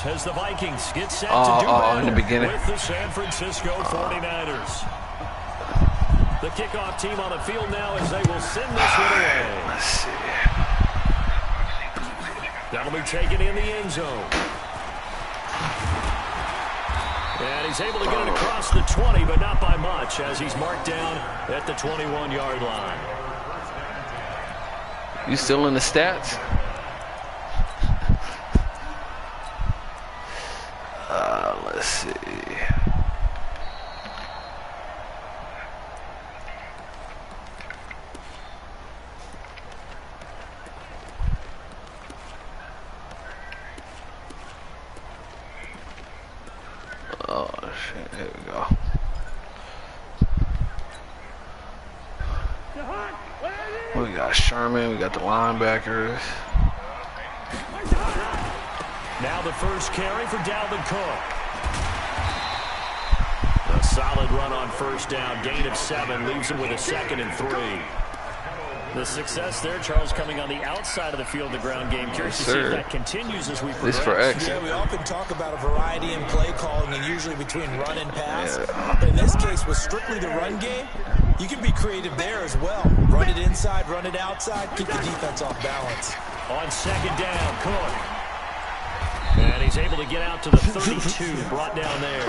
as the Vikings get set to do battle in the beginning with the San Francisco 49ers. The kickoff team on the field now as they will send this one away. Let's see. That'll be taken in the end zone. And he's able to get it across the 20, but not by much, as he's marked down at the 21-yard line. You still in the stats? Let's see. Oh shit, here we go. We got Sherman, we got the linebackers. Now the first carry for Dalvin Cook. A solid run on first down, gain of 7, leaves him with a 2nd and 3. The success there, Charles, coming on the outside of the field, the ground game. Curious to see if that continues as we progress. This for X. Yeah, we often talk about a variety in play calling and usually between run and pass. But in this case, with strictly the run game, you can be creative there as well. Run it inside, run it outside, keep the defense off balance. On second down, Cook. And he's able to get out to the 32, brought down there.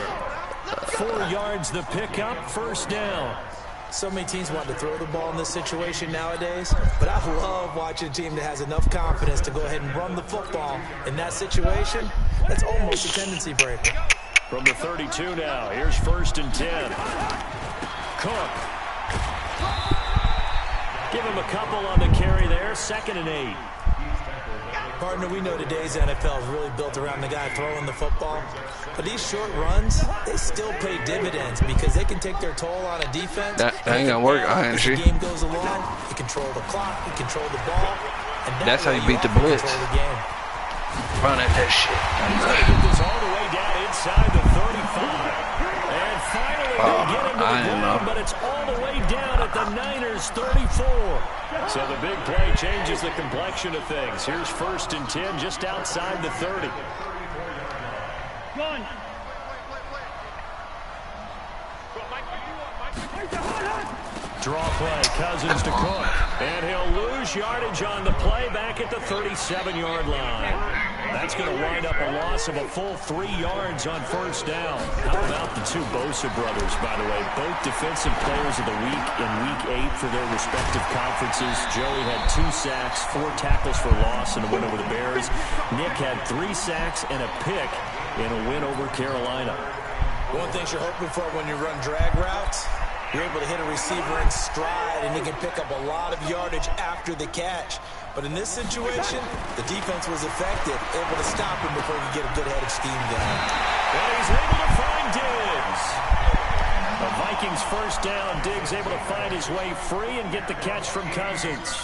4 yards the pickup, first down. So many teams want to throw the ball in this situation nowadays, but I love watching a team that has enough confidence to go ahead and run the football. In that situation, that's almost a tendency breaker. From the 32 now, here's 1st and 10. Cook. Give him a couple on the carry there, 2nd and 8. Partner, we know today's NFL is really built around the guy throwing the football. But these short runs, they still pay dividends because they can take their toll on a defense. That ain't gonna work, as the game goes along, you control the clock, you control the ball. And that's how you beat the blitz. Run at that shit. He's going to get this all the way down inside the 35. And finally they get him to the ground, but it's all the way down at the Niners' 34. So the big play changes the complexion of things. Here's 1st and 10 just outside the 30. Run. Draw play, Cousins to Cook. And he'll lose yardage on the play back at the 37-yard line. That's going to wind up a loss of a full 3 yards on first down. How about the two Bosa brothers, by the way? Both defensive players of the week in Week 8 for their respective conferences. Joey had 2 sacks, 4 tackles for loss in a win over the Bears. Nick had 3 sacks and a pick in a win over Carolina. One thing you're hoping for when you run drag routes, you're able to hit a receiver in stride, and he can pick up a lot of yardage after the catch. But in this situation, the defense was effective, able to stop him before he could get a good-headed scheme going. And he's able to find Diggs. The Vikings first down. Diggs able to find his way free and get the catch from Cousins.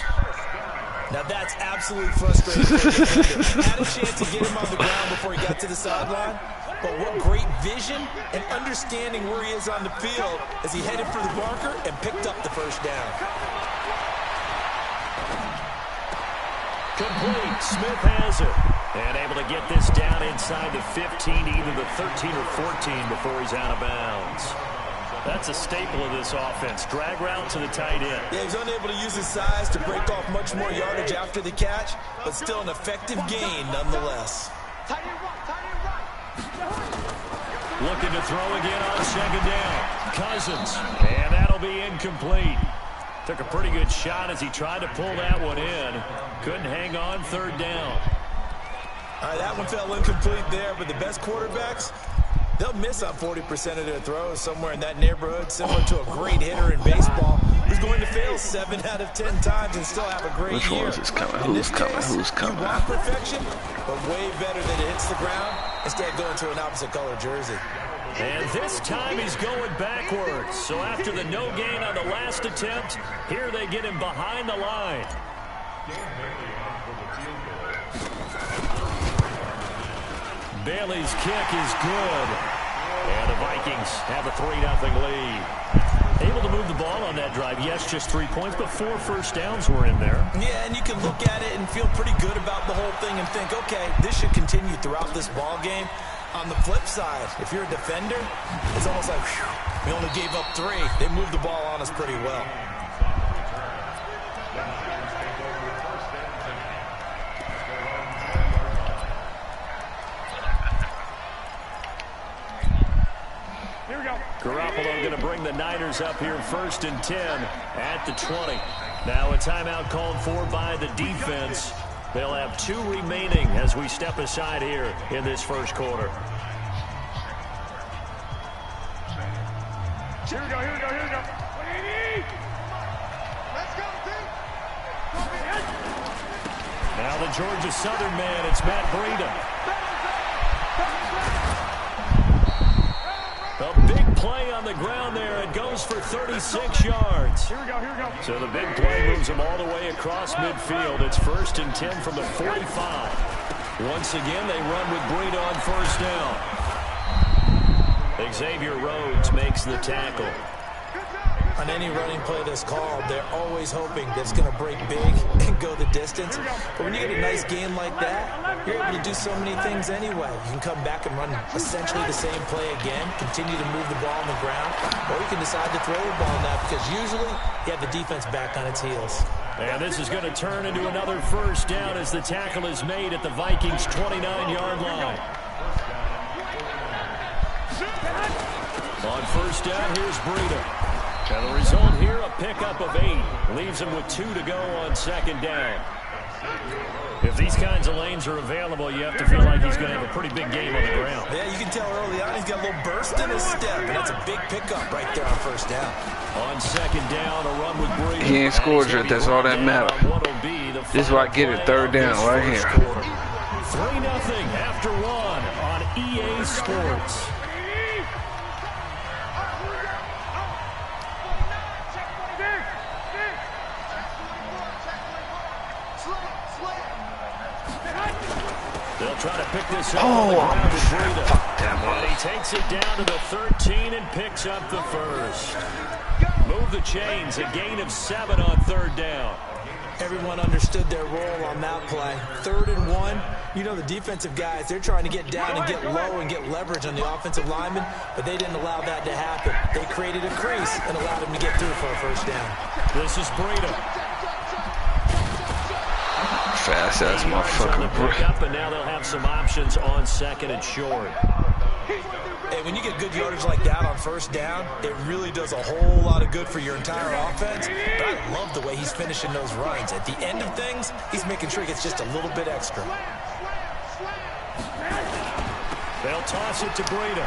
Now that's absolutely frustrating for the defender. Had a chance to get him on the ground before he got to the sideline, but what great vision and understanding where he is on the field as he headed for the marker and picked up the first down. Complete. Smith has it. And able to get this down inside the 15, either the 13 or 14 before he's out of bounds. That's a staple of this offense. Drag route to the tight end. Yeah, he's unable to use his size to break off much more yardage after the catch, but still an effective gain nonetheless. Looking to throw again on second down. Cousins. And that'll be incomplete. Took a pretty good shot as he tried to pull that one in. Couldn't hang on, third down. All right, that one fell incomplete there, but the best quarterbacks, they'll miss on 40% of their throws, somewhere in that neighborhood, similar to a great hitter in baseball who's going to fail 7 out of 10 times and still have a great Which year. Which one is coming? Who's coming? Who's coming? You want perfection, but way better that it hits the ground instead of going to an opposite color jersey. And this time he's going backwards. So after the no gain on the last attempt, here they get him behind the line. Bailey's kick is good. And the Vikings have a 3-0 lead. Able to move the ball on that drive. Yes, just 3 points, but 4 first downs were in there. Yeah, and you can look at it and feel pretty good about the whole thing and think, okay, this should continue throughout this ball game. On the flip side, if you're a defender, it's almost like, whew, we only gave up 3. They moved the ball on us pretty well. Garoppolo going to bring the Niners up here 1st and 10 at the 20. Now a timeout called for by the defense. They'll have 2 remaining as we step aside here in this first quarter. Here we go, here we go, here we go. What do you need? Let's go, team. Now the Georgia Southern man, it's Matt Breida. A big play on the ground there. It goes for 36 yards. Here we go, here we go. So the big play moves them all the way across midfield. It's 1st and 10 from the 45. Once again, they run with Breida on 1st down. Xavier Rhodes makes the tackle. On any running play that's called, they're always hoping that it's going to break big and go the distance. But when you get a nice game like that, you're able to do so many things anyway. You can come back and run essentially the same play again, continue to move the ball on the ground, or you can decide to throw the ball now because usually you have the defense back on its heels. And this is going to turn into another 1st down as the tackle is made at the Vikings' 29-yard line. On 1st down, here's Breida. And the result here, a pickup of 8. Leaves him with 2 to go on 2nd down. If these kinds of lanes are available, you have to feel like he's going to have a pretty big game on the ground. Yeah, you can tell early on he's got a little burst in his step, and that's a big pickup right there on 1st down. On 2nd down, a run with Breida. He ain't scored yet. That's all that matters. This is why I get it 3rd down right here. 3-0 after 1 on EA Sports. They'll try to pick this up on the ground with Breida. And he takes it down to the 13 and picks up the 1st. Move the chains, a gain of 7 on 3rd down. Everyone understood their role on that play. 3rd and 1. You know the defensive guys, they're trying to get down and get low and get leverage on the offensive lineman, but they didn't allow that to happen. They created a crease and allowed him to get through for a 1st down. This is Breida. Fast ass motherfucker. And now they'll have some options on 2nd and short. Hey, when you get good yardage like that on 1st down, it really does a whole lot of good for your entire offense. But I love the way he's finishing those runs. At the end of things, he's making sure he gets just a little bit extra. They'll toss it to Breida.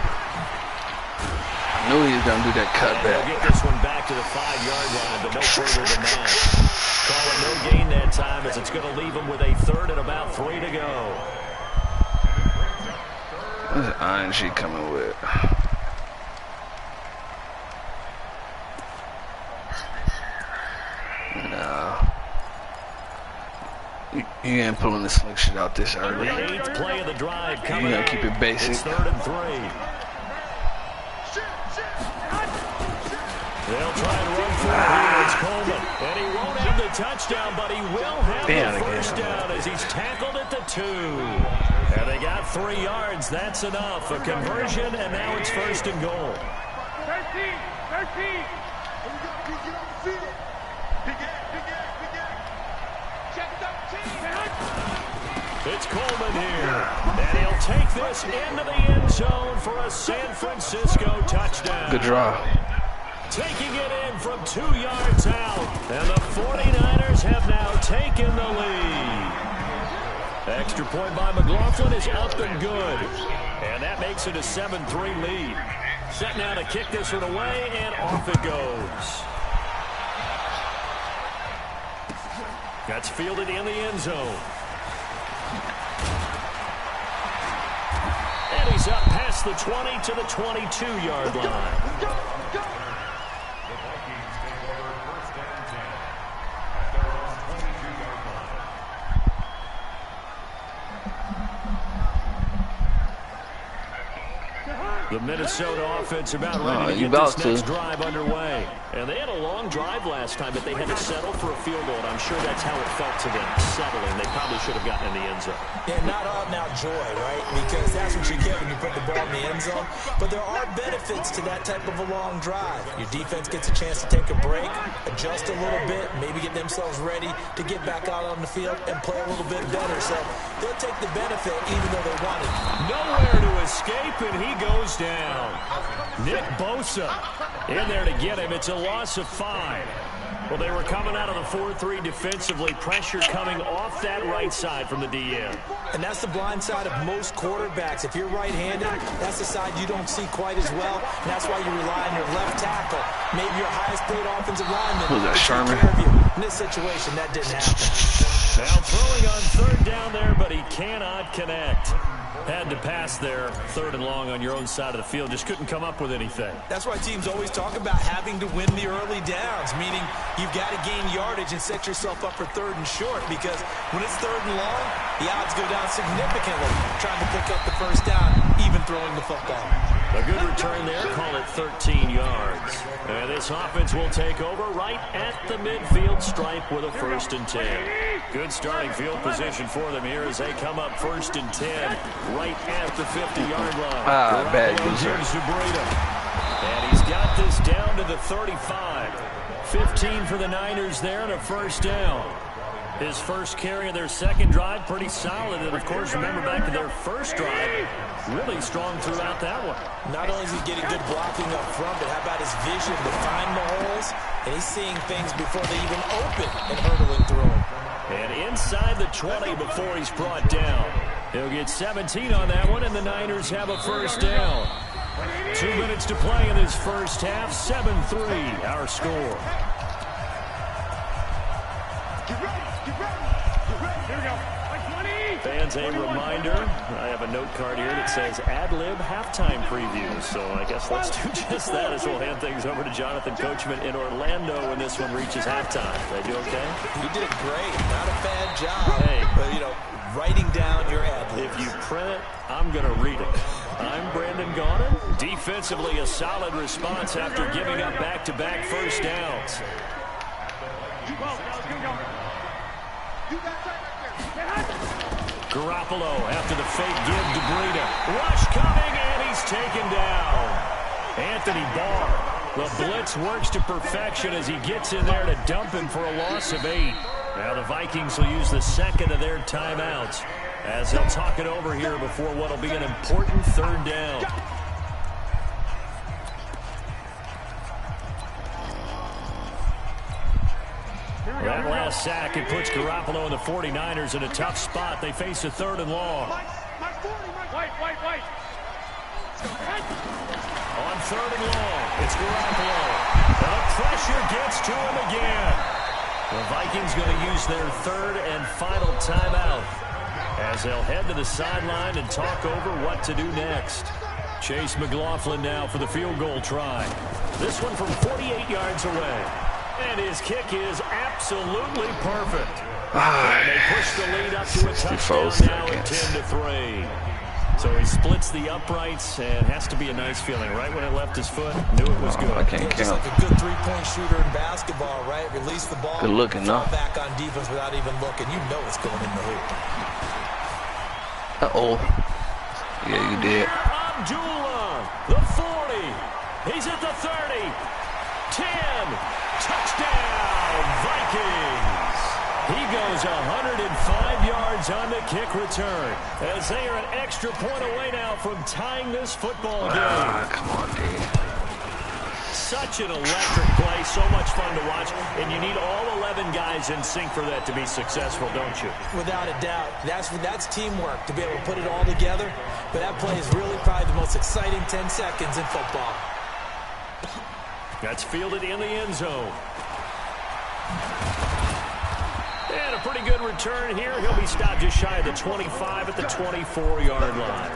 I knew he was going to do that cutback. They'll get this one back to the 5-yard line, but no further than that. Call it no gain that time as it's going to leave him with a 3rd and about 3 to go. What's ING coming with? No. You ain't pulling the slick shit out this early. The 8th play of the drive coming. You gotta keep it basic. It's 3rd and 3. They'll try and run for it. Here is Coleman. And he won't have the touchdown, but he will have the 1st down as he's tackled at the 2. And they got 3 yards. That's enough. A conversion, and now it's 1st and goal. 13. It's Coleman here. And he'll take this into the end zone for a San Francisco touchdown. Good draw. Taking it in from 2 yards out. And the 49ers have now taken the lead. Extra point by McLaughlin is up and good. And that makes it a 7-3 lead. Set now to kick this one away, and off it goes. That's fielded in the end zone. And he's up past the 20 to the 22-yard line. The Minnesota offense about ready to get this next drive underway. And they had a long drive last time, but they had to settle for a field goal, and I'm sure that's how it felt to them, settling. They probably should have gotten in the end zone. Yeah, not out-and-out joy, right? Because that's what you get when you put the ball in the end zone. But there are benefits to that type of a long drive. Your defense gets a chance to take a break, adjust a little bit, maybe get themselves ready to get back out on the field and play a little bit better. So they'll take the benefit even though they want it. Nowhere to escape, and he goes down. Nick Bosa in there to get him. It's a loss of 5. Well, they were coming out of the 4-3 defensively. Pressure coming off that right side from the DN. And that's the blind side of most quarterbacks. If you're right-handed, that's the side you don't see quite as well. And that's why you rely on your left tackle. Maybe your highest-paid offensive lineman. Who's that, Sherman? In this situation, that didn't happen. Now throwing on 3rd down there, but he cannot connect. Had to pass there, 3rd and long on your own side of the field. Just couldn't come up with anything. That's why teams always talk about having to win the early downs, meaning you've got to gain yardage and set yourself up for 3rd and short, because when it's 3rd and long, the odds go down significantly trying to pick up the 1st down, even throwing the football. A good return there, call it 13 yards. And this offense will take over right at the midfield stripe with a 1st and 10. Good starting field position for them here as they come up 1st and 10 right at the 50-yard line. Bad user. And he's got this down to the 35. 15 for the Niners there and a 1st down. His first carry of their 2nd drive, pretty solid. And, of course, remember back to their 1st drive, really strong throughout that one. Not only is he getting good blocking up front, but how about his vision to find the holes? And he's seeing things before they even open and hurdling through them. And inside the 20 before he's brought down. He'll get 17 on that one, and the Niners have a 1st down. 2 minutes to play in this first half. 7-3, our score. Fans, a reminder, I have a note card here that says ad-lib halftime preview. So I guess let's do just that as we'll hand things over to Jonathan Coachman in Orlando when this one reaches halftime. Did I do okay? You did great. Not a bad job. Hey. But, you know, writing down your ad-libs. If you print it, I'm going to read it. I'm Brandon Gaudin. Defensively, a solid response after giving up back-to-back 1st downs. Garoppolo after the fake give to Breida. Rush coming, and he's taken down. Anthony Barr. The blitz works to perfection as he gets in there to dump him for a loss of 8. Now the Vikings will use the 2nd of their timeouts as they'll talk it over here before what will be an important 3rd down. That last sack, it puts Garoppolo and the 49ers in a tough spot. They face a 3rd and long. On 3rd and long, it's Garoppolo. And the pressure gets to him again. The Vikings going to use their 3rd and final timeout as they'll head to the sideline and talk over what to do next. Chase McLaughlin now for the field goal try. This one from 48 yards away. And his kick is absolutely perfect. And they push the lead up to a touchdown now at 10-3. So he splits the uprights and has to be a nice feeling. Right when it left his foot, knew it was good. I can't just count. like a good 3-point shooter in basketball, right? Release the ball. Good looking, fall no? back on defense without even looking. You know it's going in the hoop. Uh-oh. Yeah, you did. Abdullah, the 40. He's at the 30. 10. Touchdown, Vikings. He goes 105 yards on the kick return as they are an extra point away now from tying this football game. Come on, dude. Such an electric play, so much fun to watch, and you need all 11 guys in sync for that to be successful, don't you? Without a doubt. That's teamwork to be able to put it all together. But that play is really probably the most exciting 10 seconds in football. That's fielded in the end zone. And a pretty good return here. He'll be stopped just shy of the 25 at the 24-yard line.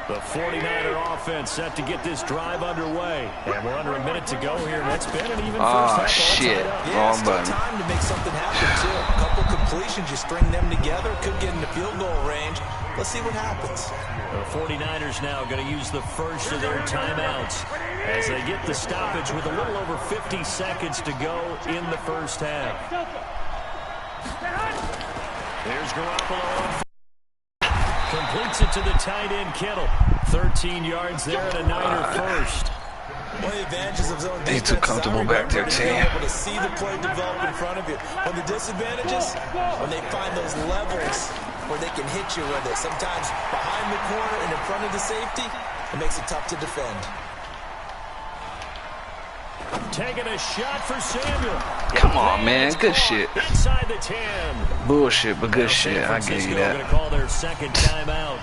The 49er offense set to get this drive underway. And we're under a minute to go here. That's been an even first half. Shit. Yeah, Wrong still button. time to make something happen, too. A couple completions, you string them together, could get into field goal range. Let's see what happens. The 49ers now going to use the first of their timeouts as they get the stoppage with a little over 50 seconds to go in the first half. There's Garoppolo. Completes it to the tight end, Kittle. 13 yards there and a Niner first. One of the advantages of zone They defense too comfortable back there, is being able to see the play develop in front of you. One of the disadvantages, when they find those levels where they can hit you with it. Sometimes behind the corner and in front of the safety, it makes it tough to defend. Taking a shot for Samuel. Come on, man. Good shit. Inside the 10. Bullshit, but good shit. I give you Going to that. call their second timeout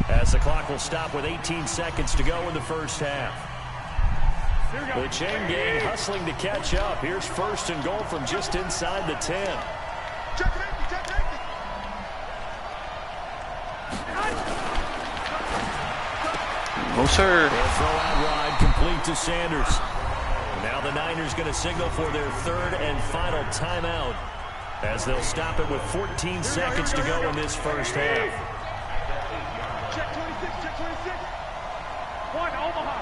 as the clock will stop with 18 seconds to go in the first half. The chain gang hustling to catch up. Here's first and goal from just inside the 10. No, sir. They'll throw out wide, complete to Sanders. Now the Niners going to signal for their third and final timeout as they'll stop it with 14 seconds to go in this first half. Check 26, check 26. One, Omaha.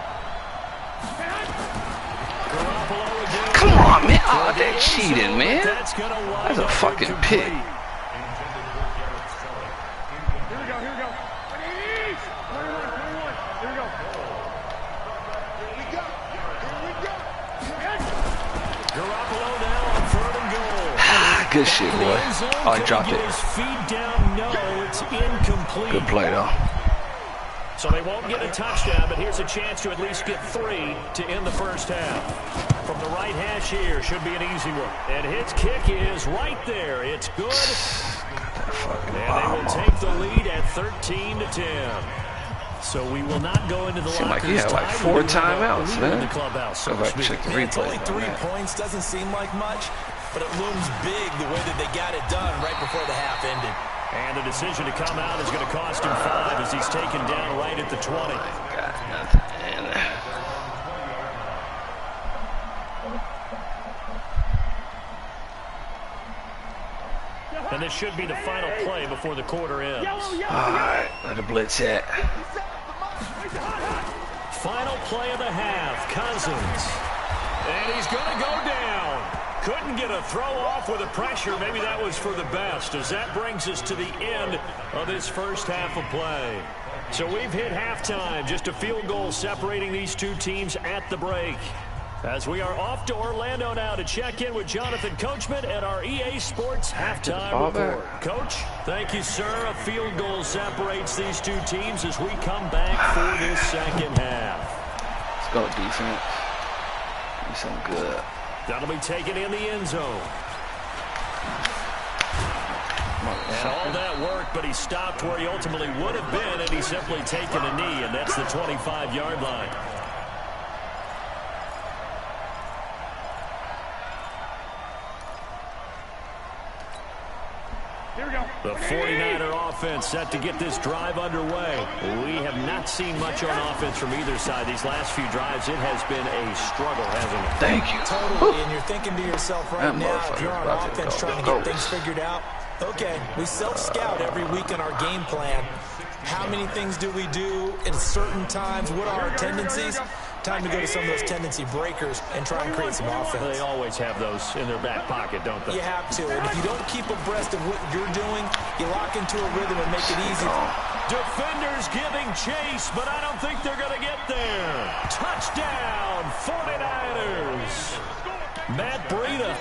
Garoppolo again. Come on, man. Oh, that cheating, man. That's going to wind That's a up fucking incomplete. pick. Here we go, here we go. 21, 21. Here we go. Here we go. Here we go. Garoppolo now on third and goal. Good shit, boy. Oh, I dropped Get it. his feet down. No, it's incomplete. Good play, though. So they won't get a touchdown, but here's a chance to at least get 3 to end the first half. From the right hash here, should be an easy one. And his kick is right there. It's good. And they will take the lead at 13 to 10. So we will not go into the Seemed like lockers. he had like tied. 4 We will go timeouts, in man. the clubhouse. So if I check the It's only replay. 3 points. Doesn't seem like much, but it looms big the way that they got it done right before the half ended. And the decision to come out is going to cost him 5 as he's taken down right at the 20. Got nothing, man. And this should be the final play before the quarter ends. Alright, let the blitz at. Final play of the half, Cousins. And he's going to go down. Couldn't get a throw off with the pressure. Maybe that was for the best, as that brings us to the end of this first half of play. So we've hit halftime, just a field goal separating these two teams at the break. As we are off to Orlando now to check in with Jonathan Coachman at our EA Sports halftime report. Coach, thank you, sir. A field goal separates these two teams as we come back for this second half. Let's go, defense. Do something good. That'll be taken in the end zone. And all that work, but he stopped where he ultimately would have been, and he's simply taken a knee, and that's the 25-yard line. Here we go. The 49er offense set to get this drive underway. We have not seen much on offense from either side. These last few drives, it has been a struggle, hasn't it? Thank you. Totally, and you're thinking to yourself right That now, if you're motherfucker's on about to offense go trying to get ghost. things figured out, okay, we self-scout every week in our game plan. How many things do we do at certain times? What are our tendencies? Time to go to some of those tendency breakers and try and create some offense. They always have those in their back pocket, don't they? You have to, and if you don't keep abreast of what you're doing, you lock into a rhythm and make it easy. Defenders giving chase, but I don't think they're going to get there. Touchdown, 49ers. Matt Breida,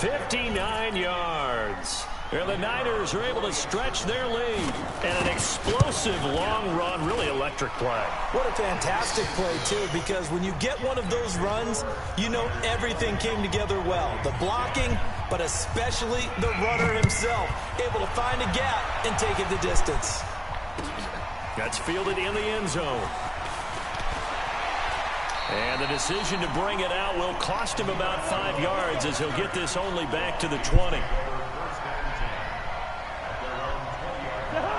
59 yards. And the Niners are able to stretch their lead. And an explosive long run, really electric play. What a fantastic play, too, because when you get one of those runs, you know everything came together well. The blocking, but especially the runner himself, able to find a gap and take it the distance. That's fielded in the end zone. And the decision to bring it out will cost him about 5 yards as he'll get this only back to the 20.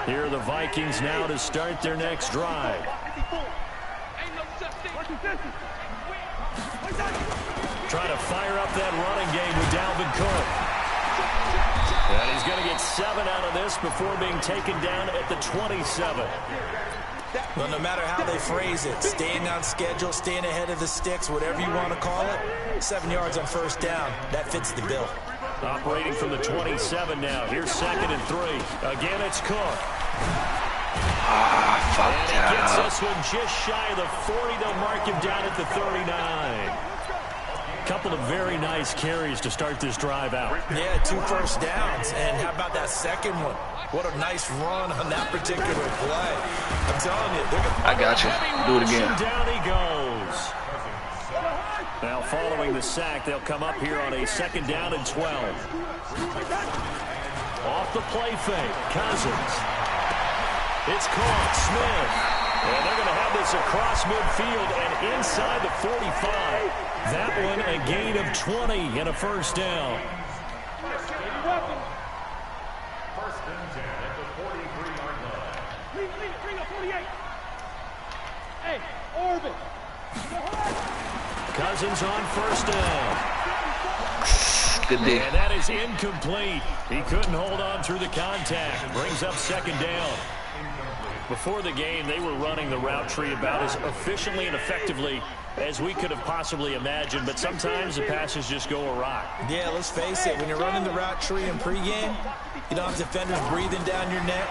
Here are the Vikings now to start their next drive. Trying to fire up that running game with Dalvin Cook. And he's going to get 7 out of this before being taken down at the 27. Well, no matter how they phrase it, staying on schedule, staying ahead of the sticks, whatever you want to call it, 7 yards on first down, that fits the bill. Operating from the 27 now. Here's 2nd and 3. Again, it's Cook. And he gets this one just shy of the 40. They'll mark him down at the 39. Couple of very nice carries to start this drive out. Yeah, 2 first downs. And how about that second one? What a nice run on that particular play. I'm telling you, they're going to... I got you. Do it again. Down he goes. Now, following the sack, they'll come up here on a 2nd down and 12. Off the play fake, Cousins. It's caught, Smith. And they're going to have this across midfield and inside the 45. That one a gain of 20 and a first down. First and 10 at the 43-yard line. Bring up 48. Hey, Orbit. Cousins on first down. Good day. And that is incomplete. He couldn't hold on through the contact. Brings up 2nd down. Before the game, they were running the route tree about as efficiently and effectively as we could have possibly imagined, but sometimes the passes just go awry. Yeah, let's face it, when you're running the route tree in pregame, you don't have defenders breathing down your neck.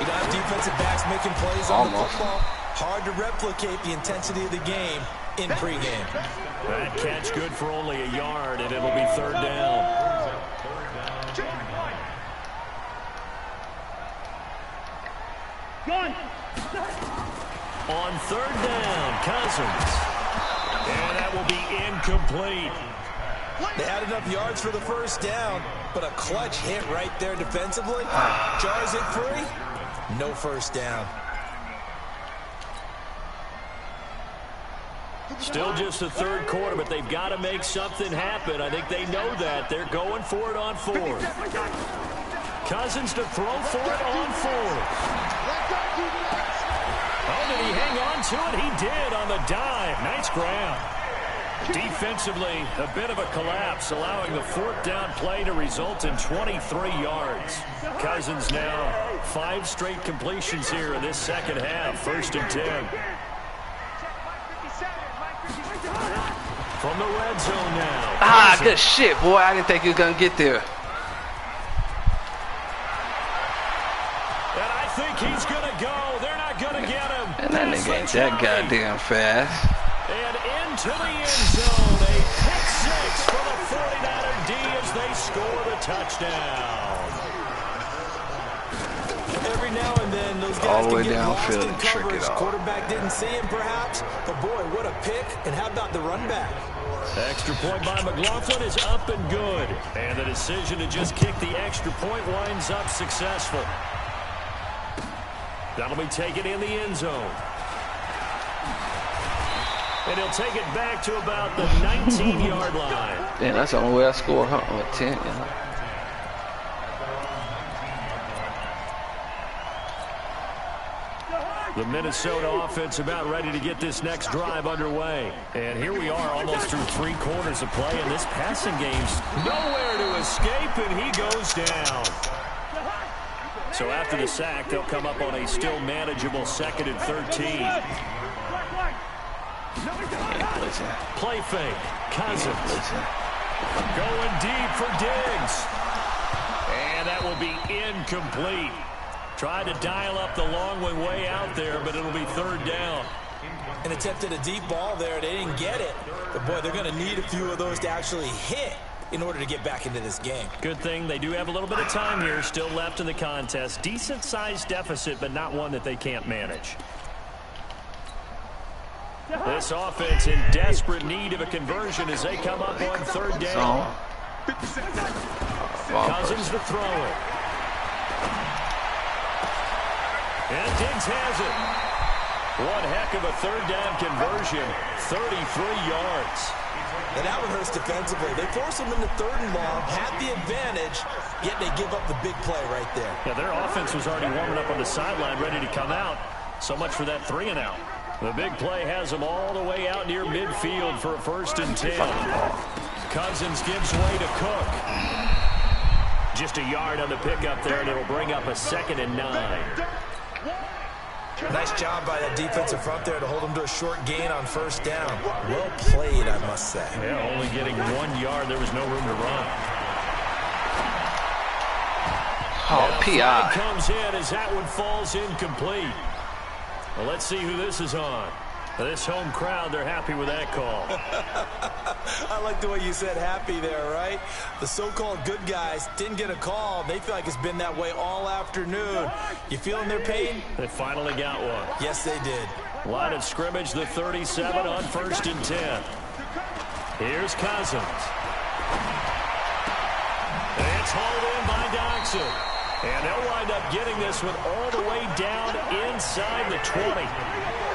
You don't have defensive backs making plays on the football. Hard to replicate the intensity of the game in pregame. That catch good for only a yard, and it'll be 3rd down. On 3rd down, Cousins. And that will be incomplete. They had enough yards for the first down, but a clutch hit right there defensively. Jars it free. No first down. Still just the 3rd quarter, but they've got to make something happen. I think they know that. They're going for it on 4th. Cousins to throw for it on 4th. Oh, did he hang on to it? He did on the dive. Nice grab. Defensively, a bit of a collapse, allowing the 4th down play to result in 23 yards. Cousins now 5 straight completions here in this 2nd half. 1st and 10. From the red zone now. Good shit, boy. I didn't think he was going to get there. And I think he's going to go. They're not going to get him. And that nigga ain't that goddamn fast. And into the end zone. A pick 6 for the 49er D as they score the touchdown. Every now and then, those guys all the way can get downfield lost in and trick coverage. it off. Quarterback didn't see him, perhaps. But, boy, what a pick. And how about the run back? Extra point by McLaughlin is up and good. And the decision to just kick the extra point winds up successful. That'll be taken in the end zone. And he'll take it back to about the 19-yard line. Yeah, that's the only way I score, huh? With 10, yeah. The Minnesota offense about ready to get this next drive underway. And here we are almost through 3 quarters of play, and this passing game's nowhere to escape, and he goes down. So after the sack, they'll come up on a still manageable 2nd and 13. Play fake. Cousins. Going deep for Diggs. And that will be incomplete. Tried to dial up the long one way out there, but it'll be 3rd down. And attempted a deep ball there. They didn't get it. But, boy, they're going to need a few of those to actually hit in order to get back into this game. Good thing they do have a little bit of time here still left in the contest. Decent-sized deficit, but not one that they can't manage. This offense in desperate need of a conversion as they come up on 3rd down. Cousins to throw it. And Diggs has it. One heck of a 3rd down conversion. 33 yards. And that one hurts defensively. They force them into 3rd and long, had the advantage, yet they give up the big play right there. Yeah, their offense was already warming up on the sideline, ready to come out. So much for that 3 and out. The big play has them all the way out near midfield for a 1st and 10. Cousins gives way to Cook. Just a yard on the pickup there, and it'll bring up a 2nd and 9. Nice job by that defensive front there to hold them to a short gain on 1st down. Well played, I must say. Yeah, only getting 1 yard. There was no room to run. Oh, PI. Comes in as that one falls incomplete. Well, let's see who this is on. This home crowd, they're happy with that call. I like the way you said happy there, right? The so-called good guys didn't get a call. They feel like it's been that way all afternoon. You feeling their pain? They finally got one. Yes, they did. Line of scrimmage, the 37 on 1st and 10. Here's Cousins. It's hauled in by Doxson. And they'll wind up getting this one all the way down inside the 20.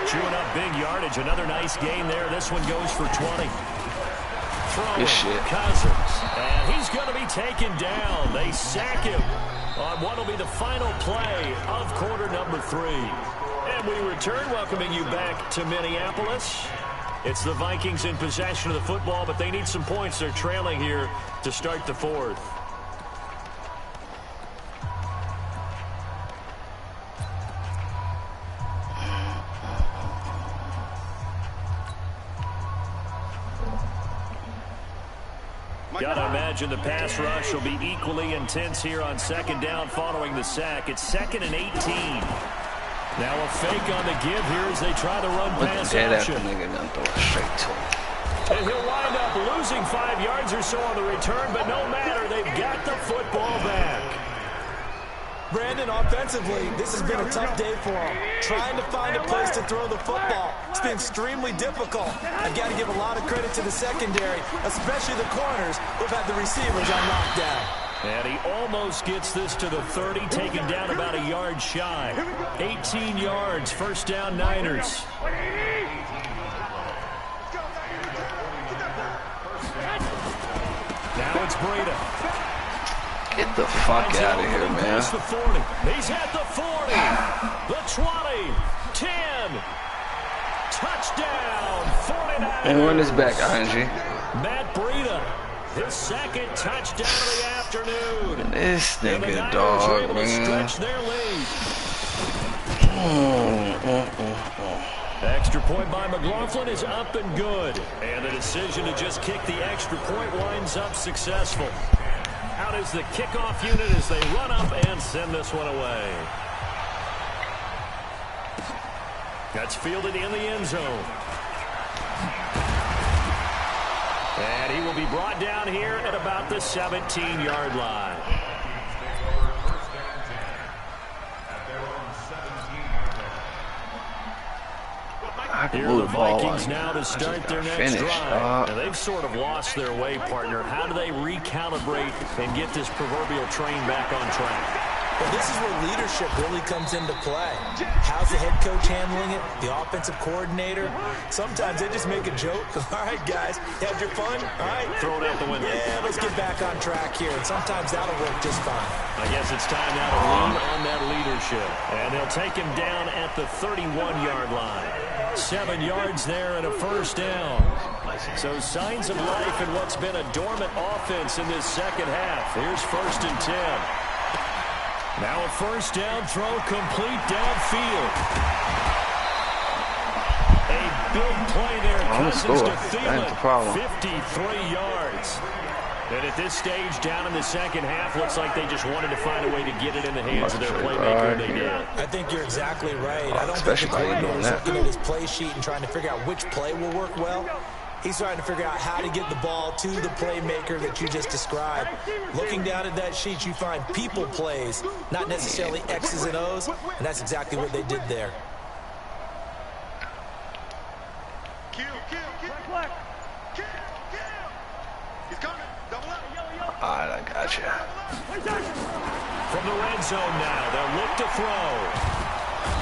Chewing up big yardage. Another nice gain there. This one goes for 20. Throwing Cousins. And he's going to be taken down. They sack him on what will be the final play of quarter number 3. And we return, welcoming you back to Minneapolis. It's the Vikings in possession of the football, but they need some points. They're trailing here to start the 4th. Gotta imagine the pass rush will be equally intense here on 2nd down following the sack. It's 2nd and 18. Now a fake on the give here as they try to run pass option. And he'll wind up losing 5 yards or so on the return, but no matter, they've got the football back. Brandon, offensively, this has been a tough day for him. Trying to find a place to throw the football. It's been extremely difficult. I've got to give a lot of credit to the secondary, especially the corners who've had the receivers on lockdown. And he almost gets this to the 30, taken down about a yard shy. 18 yards, 1st down Niners. Now it's Breida. Get the fuck out of here, man. The 40. He's at the 40, the 20, 10. Touchdown, 49. And run this back, ING. Matt Breida, his 2nd touchdown of the afternoon. This nigga, dog, man. Stretch their lead. Extra point by McLaughlin is up and good. And the decision to just kick the extra point winds up successful. Out is the kickoff unit as they run up and send this one away. That's fielded in the end zone. And he will be brought down here at about the 17-yard line. Here are the Vikings now to start their next drive. And they've sort of lost their way, partner. How do they recalibrate and get this proverbial train back on track? Well, this is where leadership really comes into play. How's the head coach handling it? The offensive coordinator? Sometimes they just make a joke. All right, guys, had your fun? All right. Throw it out the window. Yeah, let's get back on track here. And sometimes that'll work just fine. I guess it's time now to lean on that leadership. And they'll take him down at the 31-yard line. 7 yards there and a 1st down. So signs of life in what's been a dormant offense in this second half. Here's 1st and 10. Now a 1st down throw complete downfield. A big play there. Cousins to Thielen, 53 yards. And at this stage, down in the second half, looks like they just wanted to find a way to get it in the hands of their playmaker, and they did. I think you're exactly right. I don't think the coordinator's looking at his play sheet and trying to figure out which play will work well. He's trying to figure out how to get the ball to the playmaker that you just described. Looking down at that sheet, you find people plays, not necessarily X's and O's, and that's exactly what they did there. All right, I got you. From the red zone now, they'll look to throw.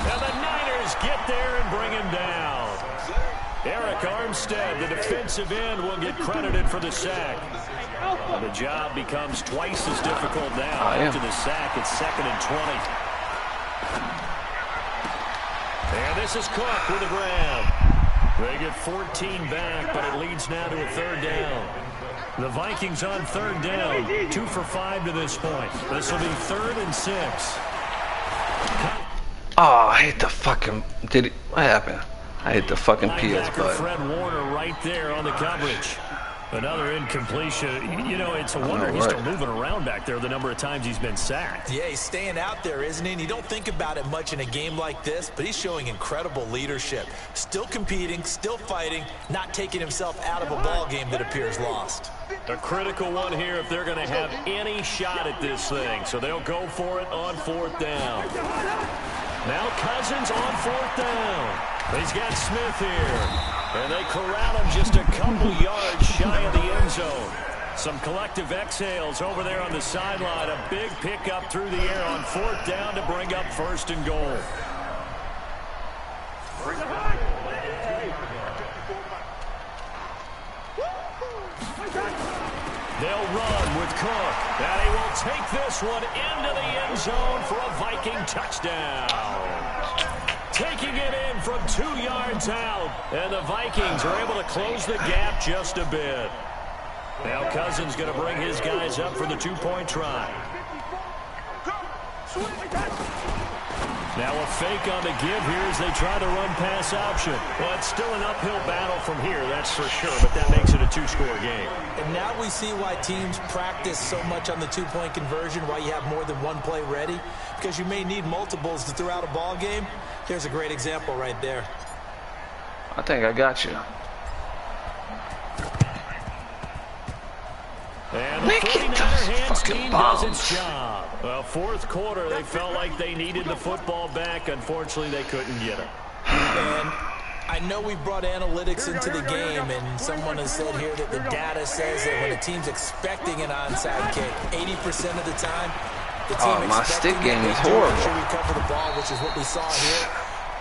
And the Niners get there and bring him down. Eric Armstead, the defensive end, will get credited for the sack. And the job becomes twice as difficult now after the sack. It's 2nd and 20. And this is Cook with a grab. They get 14 back, but it leads now to a 3rd down. The Vikings on 3rd down, 2 for 5 to this point. This will be 3rd and 6. Oh, I hit the fucking... What happened? I hit the fucking PS button. Fred Warner right there on the coverage. Another incompletion. You know, it's a wonder he's still moving around back there the number of times he's been sacked. Yeah, he's staying out there, isn't he? And you don't think about it much in a game like this, but he's showing incredible leadership. Still competing, still fighting, not taking himself out of a ball game that appears lost. A critical one here if they're going to have any shot at this thing. So they'll go for it on 4th down. Now Cousins on 4th down. He's got Smith here. And they corral him just a couple yards shy of the end zone. Some collective exhales over there on the sideline. A big pickup through the air on 4th down to bring up 1st and goal. They'll run with Cook. And he will take this one into the end zone for a Viking touchdown. Taking it in from 2 yards out. And the Vikings are able to close the gap just a bit. Now Cousins going to bring his guys up for the 2-point try. Now a fake on the give here as they try the run-pass option. Well, it's still an uphill battle from here, that's for sure, but that makes it a 2-score game. And now we see why teams practice so much on the 2-point conversion, why you have more than one play ready, because you may need multiples to throw out a ball game. Here's a great example right there. I think I got you. And the 49er hands team does its job. Well, 4th quarter, they felt like they needed the football back. Unfortunately, they couldn't get it. And I know we brought analytics into the game, and someone has said here that the data says that when a team's expecting an onside kick, 80% of the time, the team my stick game is horrible. should recover the ball, which is what we saw here.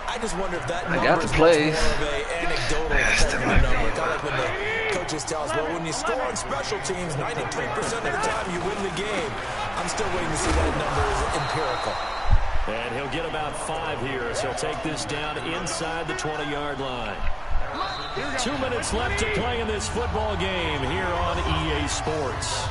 I just wonder if that number got the is plays. more of an anecdotal type of number. Kind of like when the coaches tell us, well, when you score on special teams, 93% of the time you win the game. I'm still waiting to see that number is empirical. And he'll get about 5 here, so he'll take this down inside the 20-yard line. 2 minutes left to play in this football game here on EA Sports.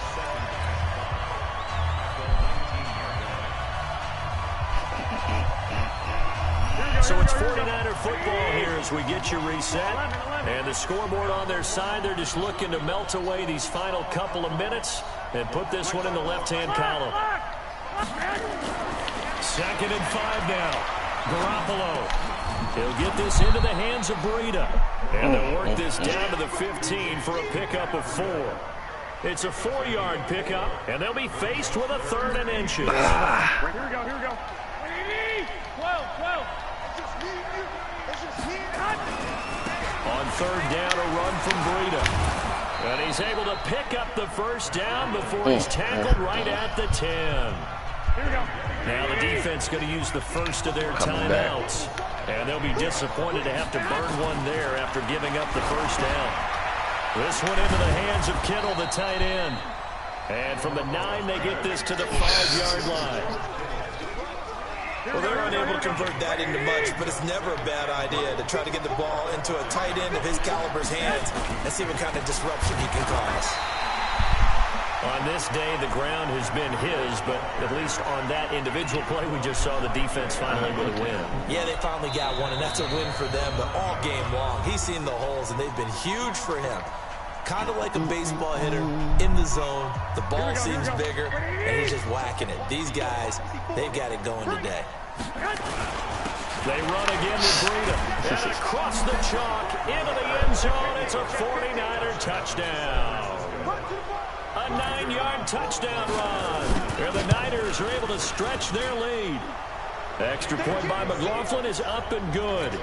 So it's 49er football here as we get you reset. And the scoreboard on their side, they're just looking to melt away these final couple of minutes and put this one in the left-hand column. 2nd and 5 now. Garoppolo. He'll get this into the hands of Breida. And they'll work this down to the 15 for a pickup of 4. It's a 4-yard pickup, and they'll be faced with a 3rd and inches. Here we go, here we go. 12. On 3rd down, a run from Breida. And he's able to pick up the 1st down before he's tackled right at the 10. Here we go. Now the defense going to use the first of their timeouts. And they'll be disappointed to have to burn one there after giving up the 1st down. This one into the hands of Kittle, the tight end. And from the 9, they get this to the 5-yard line. Well, they're unable to convert that into much, but it's never a bad idea to try to get the ball into a tight end of his caliber's hands and see what kind of disruption he can cause. On this day, the ground has been his, but at least on that individual play, we just saw the defense finally with a win. Yeah, they finally got one, and that's a win for them, but all game long, he's seen the holes, and they've been huge for him. Kind of like a baseball hitter in the zone. The ball seems bigger, and he's just whacking it. These guys, they've got it going today. They run again with Breida. And across the chalk, into the end zone. It's a 49er touchdown. A 9-yard touchdown run. Where the Niners are able to stretch their lead. Extra point by McLaughlin is up and good.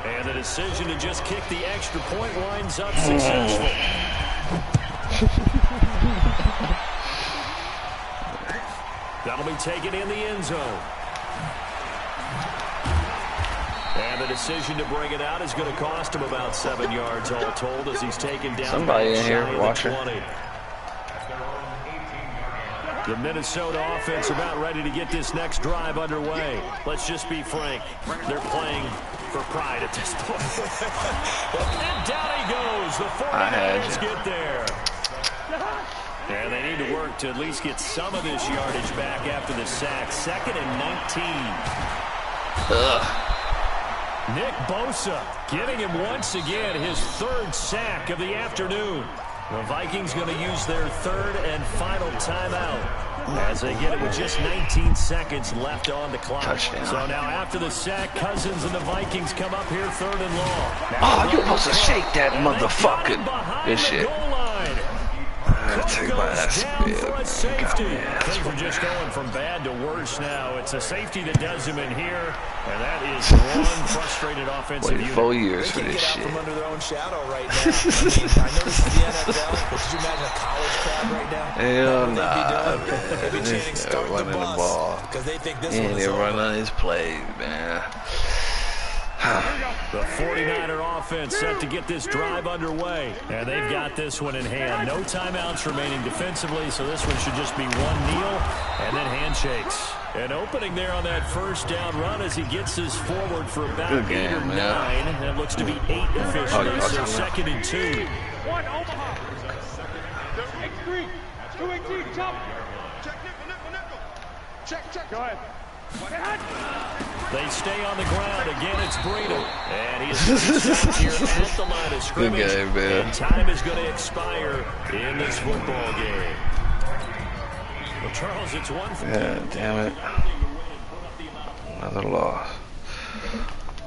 And the decision to just kick the extra point winds up successful. That'll be taken in the end zone. And the decision to bring it out is going to cost him about 7 yards all told as he's taken down. Somebody in here watching. The Minnesota offense about ready to get this next drive underway. Let's just be frank. They're playing for pride at this point. And down he goes. The 49ers get there. And they need to work to at least get some of this yardage back after the sack. 2nd and 19. Nick Bosa getting him once again his 3rd sack of the afternoon. The Vikings going to use their 3rd and final timeout as they get it with just 19 seconds left on the clock. Touchdown. So now after the sack, Cousins and the Vikings come up here 3rd and long. Oh, you're supposed to shake that motherfucker. Good shit. I take my ass Things are just going from bad to worse now. It's a safety that does him in here, and that is one frustrated offensive Waited unit. 4 years for this shit. From under their own shadow right now. I know this is the NFL, but could you imagine a college crowd right now? Hell nah, man. They'd be chanting, "Start the running the bus," ball. because they think this He one ain't is even over. running his plays, man. The 49er offense set to get this drive underway. And they've got this one in hand. No timeouts remaining defensively, so this one should just be one kneel and then handshakes. And opening there on that 1st down run as he gets his forward for about 8 or 9. That looks to be 8 officially, so 2nd and 2. 1 Omaha. 8-3. 2-18. Jump. Check nickel. Check. Go ahead. They stay on the ground. Again, it's Breida. And he is stopped here at the line of scrimmage. Good game, man. And time is going to expire in this football game. Well, Charles, it's 1 for Yeah, damn it. Another loss.